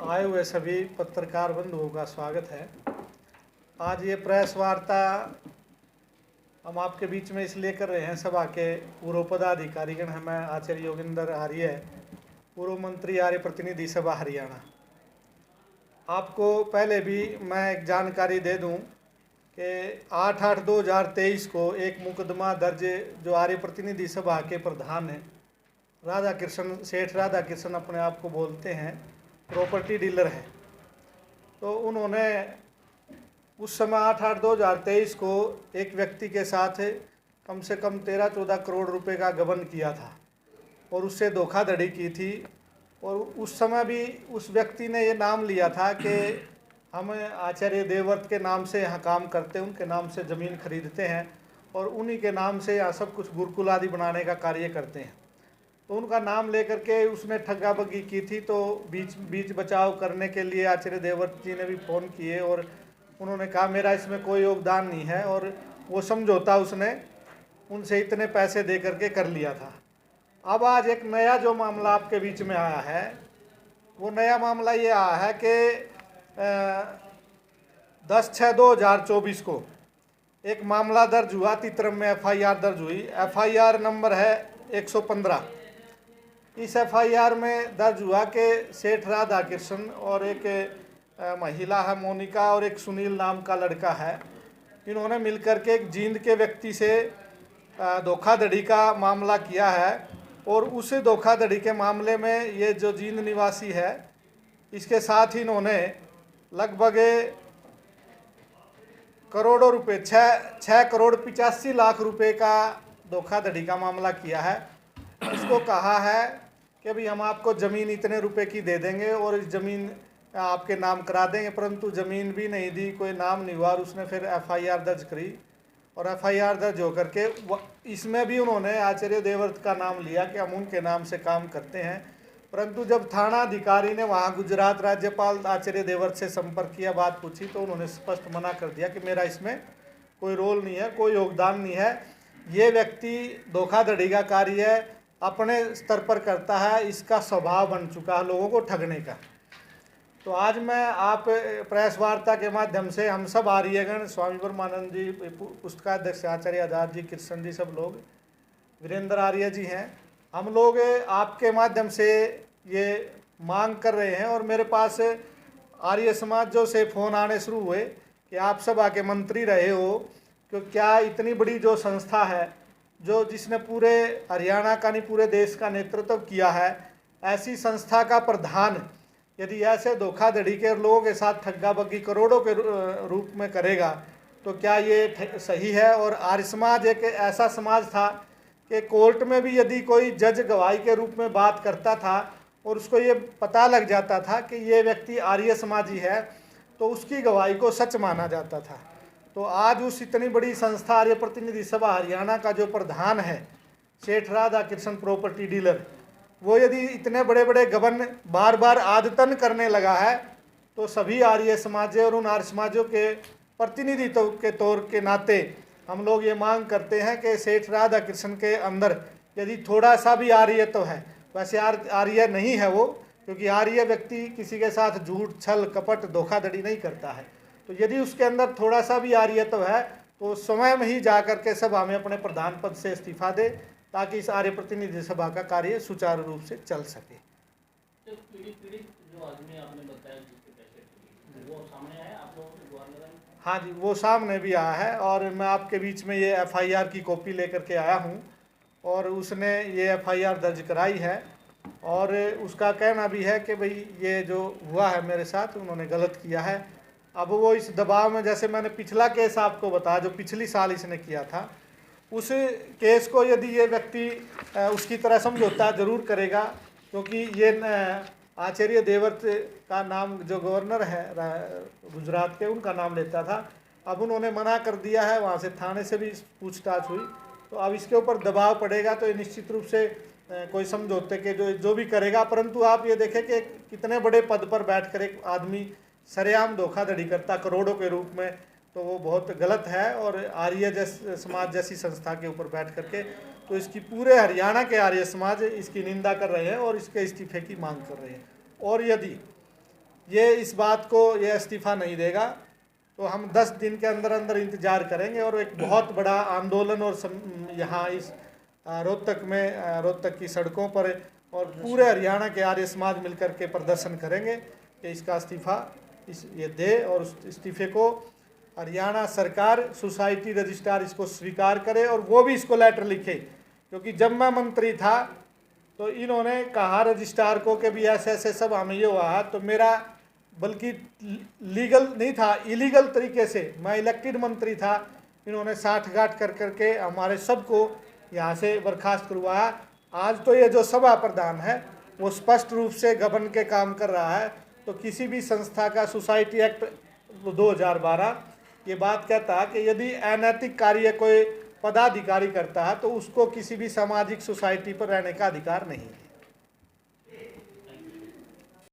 आए हुए सभी पत्रकार बंधुओं का स्वागत है। आज ये प्रेस वार्ता हम आपके बीच में इसलिए कर रहे हैं, सभा के पूर्व पदाधिकारीगण हैं। मैं आचार्य योगेंद्र आर्य, पूर्व मंत्री आर्य प्रतिनिधि सभा हरियाणा। आपको पहले भी मैं एक जानकारी दे दूं कि 8/8/2023 को एक मुकदमा दर्ज, जो आर्य प्रतिनिधि सभा के प्रधान हैं राधा कृष्ण, सेठ राधा कृष्ण अपने आप को बोलते हैं, प्रॉपर्टी डीलर है। तो उन्होंने उस समय 8/8/2023 को एक व्यक्ति के साथ कम से कम 13-14 करोड़ रुपए का गबन किया था और उससे धोखाधड़ी की थी। और उस समय भी उस व्यक्ति ने ये नाम लिया था कि हम आचार्य देवव्रत के नाम से यहाँ काम करते हैं, उनके नाम से ज़मीन खरीदते हैं और उन्हीं के नाम से यहाँ सब कुछ गुरुकुल आदि बनाने का कार्य करते हैं। तो उनका नाम लेकर के उसने ठगाबगी की थी। तो बीच बचाव करने के लिए आचार्य देवव्रत जी ने भी फ़ोन किए और उन्होंने कहा मेरा इसमें कोई योगदान नहीं है, और वो समझौता उसने उनसे इतने पैसे दे करके कर लिया था। अब आज एक नया जो मामला आपके बीच में आया है, वो नया मामला ये आया है कि 10/6/2024 को एक मामला दर्ज हुआ, तितरम में FIR दर्ज हुई। FIR नंबर है 115। इस FIR में दर्ज हुआ कि सेठ राधा कृष्ण और एक महिला है मोनिका और एक सुनील नाम का लड़का है, इन्होंने मिलकर के एक जींद के व्यक्ति से धोखाधड़ी का मामला किया है। और उस धोखाधड़ी के मामले में ये जो जींद निवासी है, इसके साथ ही इन्होंने लगभग करोड़ों रुपए, 6,85,00,000 रुपए का धोखाधड़ी का मामला किया है। इसको कहा है कि भाई हम आपको ज़मीन इतने रुपए की दे देंगे और इस ज़मीन आपके नाम करा देंगे, परंतु ज़मीन भी नहीं दी, कोई नाम नहीं हुआ। और उसने फिर FIR दर्ज करी और FIR दर्ज होकर के इसमें भी उन्होंने आचार्य देवव्रत का नाम लिया कि हम उनके नाम से काम करते हैं। परंतु जब थाना अधिकारी ने वहाँ गुजरात राज्यपाल आचार्य देवव्रत से संपर्क किया, बात पूछी, तो उन्होंने स्पष्ट मना कर दिया कि मेरा इसमें कोई रोल नहीं है, कोई योगदान नहीं है। ये व्यक्ति धोखाधड़ी का कार्य अपने स्तर पर करता है, इसका स्वभाव बन चुका है लोगों को ठगने का। तो आज मैं आप प्रेस वार्ता के माध्यम से हम सब आर्यगण, स्वामी ब्रह्मानंद जी, पुस्तकाध्यक्ष आचार्य आजाद जी, कृष्ण जी, सब लोग, वीरेंद्र आर्य जी हैं, हम लोग आपके माध्यम से ये मांग कर रहे हैं। और मेरे पास आर्य समाजों से फ़ोन आने शुरू हुए कि आप सभा के मंत्री रहे हो, तो क्या इतनी बड़ी जो संस्था है, जो जिसने पूरे हरियाणा का नहीं पूरे देश का नेतृत्व किया है, ऐसी संस्था का प्रधान यदि ऐसे धोखाधड़ी के लोगों के साथ ठगाबगी करोड़ों के रूप में करेगा, तो क्या ये सही है? और आर्य समाज एक ऐसा समाज था कि कोर्ट में भी यदि कोई जज गवाही के रूप में बात करता था और उसको ये पता लग जाता था कि ये व्यक्ति आर्य समाजी है, तो उसकी गवाही को सच माना जाता था। तो आज उस इतनी बड़ी संस्था आर्य प्रतिनिधि सभा हरियाणा का जो प्रधान है, सेठ राधा कृष्ण प्रॉपर्टी डीलर, वो यदि इतने बड़े बड़े गबन बार बार आदतन करने लगा है, तो सभी आर्य समाज और उन आर्य समाजों के प्रतिनिधित्व के तौर के नाते हम लोग ये मांग करते हैं कि सेठ राधा कृष्ण के अंदर यदि थोड़ा सा भी आर्य तो है, वैसे आर्य नहीं है वो, क्योंकि आर्य व्यक्ति किसी के साथ झूठ, छल, कपट, धोखाधड़ी नहीं करता है। तो यदि उसके अंदर थोड़ा सा भी आर्य तो है, तो समय में ही जा करके सभा में अपने प्रधान पद से इस्तीफा दे, ताकि इस आर्य प्रतिनिधि सभा का कार्य सुचारू रूप से चल सके। तो पीड़ित जो आदमी आपने बताया जिसके पैसे वो सामने आया आप लोगों के द्वारा? हाँ जी, वो सामने भी आया है और मैं आपके बीच में ये FIR की कॉपी लेकर के आया हूँ और उसने ये FIR दर्ज कराई है। और उसका कहना भी है कि भाई ये जो हुआ है मेरे साथ, उन्होंने गलत किया है। अब वो इस दबाव में, जैसे मैंने पिछला केस आपको बताया जो पिछली साल इसने किया था, उस केस को यदि ये व्यक्ति उसकी तरह समझौता जरूर करेगा, क्योंकि ये आचार्य देवव्रत का नाम जो गवर्नर है गुजरात के, उनका नाम लेता था। अब उन्होंने मना कर दिया है, वहाँ से थाने से भी पूछताछ हुई, तो अब इसके ऊपर दबाव पड़ेगा, तो ये निश्चित रूप से कोई समझौते के जो भी करेगा। परंतु आप ये देखें कि कितने बड़े पद पर बैठकर एक आदमी सरेआम धोखाधड़ी करता करोड़ों के रूप में, तो वो बहुत गलत है। और आर्य समाज जैसी संस्था के ऊपर बैठ करके, तो इसकी पूरे हरियाणा के आर्य समाज इसकी निंदा कर रहे हैं और इसके इस्तीफे की मांग कर रहे हैं। और यदि ये इस बात को ये इस्तीफ़ा नहीं देगा तो हम 10 दिन के अंदर अंदर इंतज़ार करेंगे और एक बहुत बड़ा आंदोलन और यहाँ इस रोहतक की सड़कों पर और पूरे हरियाणा के आर्य समाज मिलकर के प्रदर्शन करेंगे कि इसका इस्तीफ़ा ये दे और उस इस्तीफ़े को हरियाणा सरकार सोसाइटी रजिस्ट्रार इसको स्वीकार करे और वो भी इसको लेटर लिखे। क्योंकि जब मैं मंत्री था तो इन्होंने कहा रजिस्ट्रार को कि भी ऐसे ऐसे सब हमें ये हुआ, तो मेरा बल्कि लीगल नहीं था, इलीगल तरीके से मैं इलेक्टेड मंत्री था, इन्होंने साठगांठ कर करके हमारे सबको यहाँ से बर्खास्त करवाया। आज तो ये जो सभा प्रधान है वो स्पष्ट रूप से गबन के काम कर रहा है। तो किसी भी संस्था का सोसाइटी एक्ट 2012 ये बात कहता है कि यदि अनैतिक कार्य कोई पदाधिकारी करता है तो उसको किसी भी सामाजिक सोसाइटी पर रहने का अधिकार नहीं है।